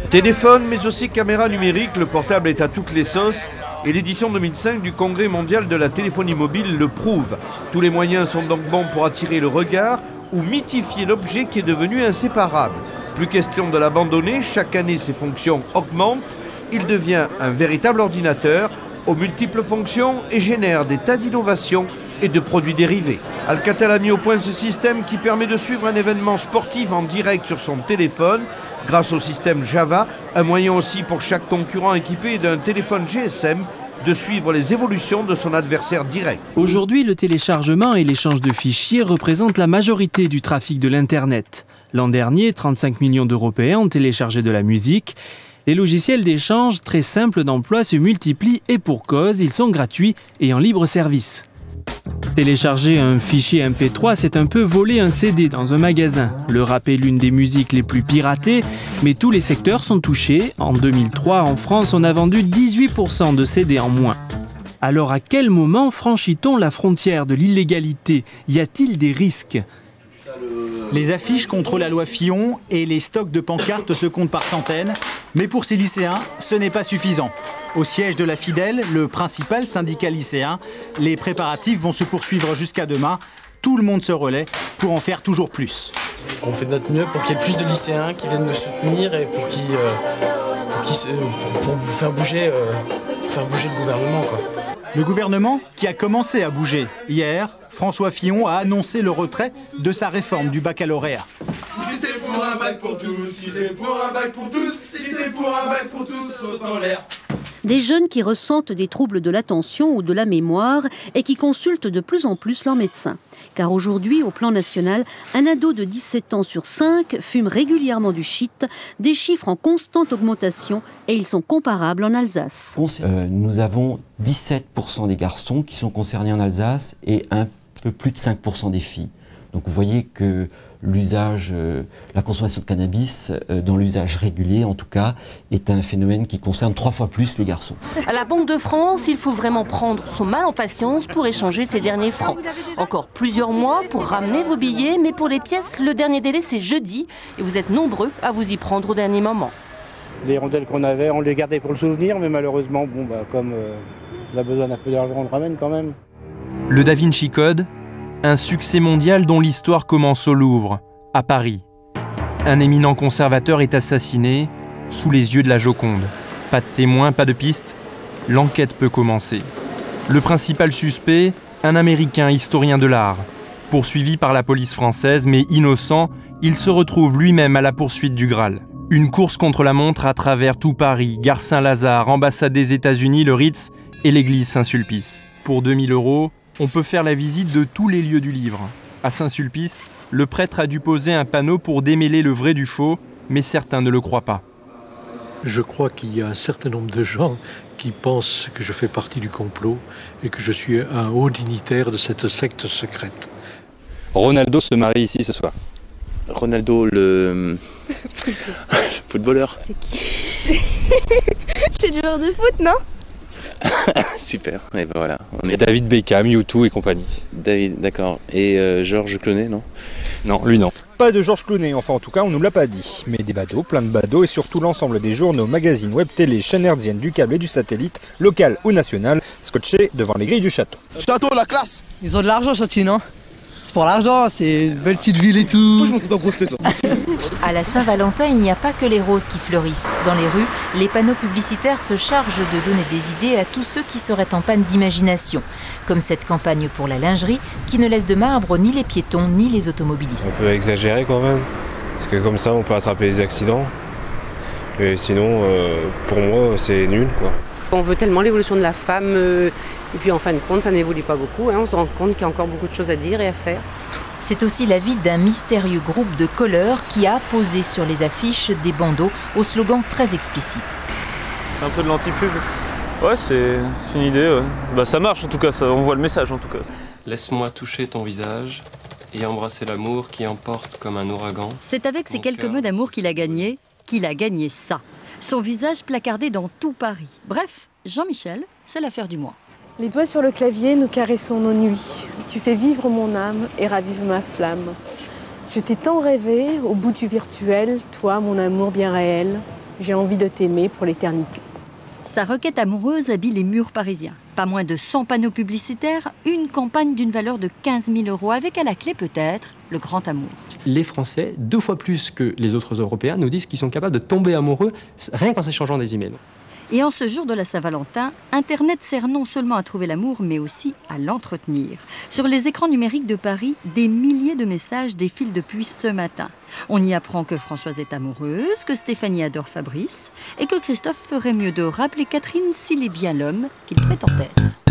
Téléphone, mais aussi caméra numérique, le portable est à toutes les sauces et l'édition 2005 du Congrès mondial de la téléphonie mobile le prouve. Tous les moyens sont donc bons pour attirer le regard ou mythifier l'objet qui est devenu inséparable. Plus question de l'abandonner, chaque année ses fonctions augmentent, il devient un véritable ordinateur aux multiples fonctions et génère des tas d'innovations et de produits dérivés. Alcatel a mis au point ce système qui permet de suivre un événement sportif en direct sur son téléphone grâce au système Java, un moyen aussi pour chaque concurrent équipé d'un téléphone GSM de suivre les évolutions de son adversaire direct. Aujourd'hui, le téléchargement et l'échange de fichiers représentent la majorité du trafic de l'Internet. L'an dernier, 35 millions d'Européens ont téléchargé de la musique. Les logiciels d'échange, très simples d'emploi, se multiplient et pour cause, ils sont gratuits et en libre service. Télécharger un fichier MP3, c'est un peu voler un CD dans un magasin. Le rap est l'une des musiques les plus piratées, mais tous les secteurs sont touchés. En 2003, en France, on a vendu 18% de CD en moins. Alors à quel moment franchit-on la frontière de l'illégalité? Y a-t-il des risques? Les affiches contre la loi Fillon et les stocks de pancartes se comptent par centaines. Mais pour ces lycéens, ce n'est pas suffisant. Au siège de la Fidèle, le principal syndicat lycéen, les préparatifs vont se poursuivre jusqu'à demain. Tout le monde se relaie pour en faire toujours plus. On fait de notre mieux pour qu'il y ait plus de lycéens qui viennent nous soutenir et pour faire bouger le gouvernement, quoi. Le gouvernement qui a commencé à bouger. Hier, François Fillon a annoncé le retrait de sa réforme du baccalauréat. Si t'es pour un bac pour tous, si t'es pour un bac pour tous, si t'es pour un bac pour tous, saute en l'air. Des jeunes qui ressentent des troubles de l'attention ou de la mémoire et qui consultent de plus en plus leur médecin. Car aujourd'hui, au plan national, un ado de 17 ans sur 5 fume régulièrement du shit, des chiffres en constante augmentation et ils sont comparables en Alsace. Nous avons 17% des garçons qui sont concernés en Alsace et un peu plus de 5% des filles. Donc vous voyez que l'usage, la consommation de cannabis, dans l'usage régulier en tout cas, est un phénomène qui concerne 3 fois plus les garçons. À la Banque de France, il faut vraiment prendre son mal en patience pour échanger ses derniers francs. Encore plusieurs mois pour ramener vos billets, mais pour les pièces, le dernier délai c'est jeudi et vous êtes nombreux à vous y prendre au dernier moment. Les rondelles qu'on avait, on les gardait pour le souvenir, mais malheureusement, comme on a besoin d'un peu d'argent, on le ramène quand même. Le Da Vinci Code, un succès mondial dont l'histoire commence au Louvre, à Paris. Un éminent conservateur est assassiné sous les yeux de la Joconde. Pas de témoins, pas de pistes. L'enquête peut commencer. Le principal suspect, un Américain historien de l'art. Poursuivi par la police française, mais innocent, il se retrouve lui-même à la poursuite du Graal. Une course contre la montre à travers tout Paris, Gare Saint-Lazare, ambassade des États-Unis, le Ritz et l'église Saint-Sulpice. Pour 2000 €, on peut faire la visite de tous les lieux du livre. À Saint-Sulpice, le prêtre a dû poser un panneau pour démêler le vrai du faux, mais certains ne le croient pas. Je crois qu'il y a un certain nombre de gens qui pensent que je fais partie du complot et que je suis un haut dignitaire de cette secte secrète. Ronaldo se marie ici ce soir. Ronaldo, le footballeur. C'est qui? C'est du joueur de foot, non? Super, et ben voilà. On est David Beckham, U2 et compagnie. David, d'accord. Et Georges Clooney, non? Non, lui non. Pas de Georges Clooney, enfin en tout cas on nous l'a pas dit. Mais des badauds, plein de badauds et surtout l'ensemble des journaux, magazines, web, télé, chaînes hertziennes, du câble et du satellite, local ou national, scotchés devant les grilles du château. Château, la classe! Ils ont de l'argent, Châtillon, non? C'est pour l'argent, c'est une belle petite ville et tout. À la Saint-Valentin, il n'y a pas que les roses qui fleurissent. Dans les rues, les panneaux publicitaires se chargent de donner des idées à tous ceux qui seraient en panne d'imagination. Comme cette campagne pour la lingerie qui ne laisse de marbre ni les piétons ni les automobilistes. On peut exagérer quand même, parce que comme ça on peut attraper les accidents. Et sinon, pour moi, c'est nul, quoi. On veut tellement l'évolution de la femme, et puis en fin de compte, ça n'évolue pas beaucoup. On se rend compte qu'il y a encore beaucoup de choses à dire et à faire. C'est aussi l'avis d'un mystérieux groupe de colleurs qui a posé sur les affiches des bandeaux au slogan très explicite. C'est un peu de l'anti-pub. Ouais, c'est une idée. Ouais. Bah, ça marche en tout cas, on voit le message en tout cas. Laisse-moi toucher ton visage et embrasser l'amour qui emporte comme un ouragan. C'est avec ces quelques mots d'amour qu'il a gagné ça. Son visage placardé dans tout Paris. Bref, Jean-Michel, c'est l'affaire du mois. Les doigts sur le clavier, nous caressons nos nuits. Tu fais vivre mon âme et ravive ma flamme. Je t'ai tant rêvé, au bout du virtuel, toi, mon amour bien réel. J'ai envie de t'aimer pour l'éternité. Sa requête amoureuse habille les murs parisiens. Pas moins de 100 panneaux publicitaires, une campagne d'une valeur de 15 000 € avec à la clé peut-être le grand amour. Les Français, 2 fois plus que les autres Européens, nous disent qu'ils sont capables de tomber amoureux rien qu'en s'échangeant des emails. Et en ce jour de la Saint-Valentin, Internet sert non seulement à trouver l'amour, mais aussi à l'entretenir. Sur les écrans numériques de Paris, des milliers de messages défilent depuis ce matin. On y apprend que Françoise est amoureuse, que Stéphanie adore Fabrice, et que Christophe ferait mieux de rappeler Catherine s'il est bien l'homme qu'il prétend être.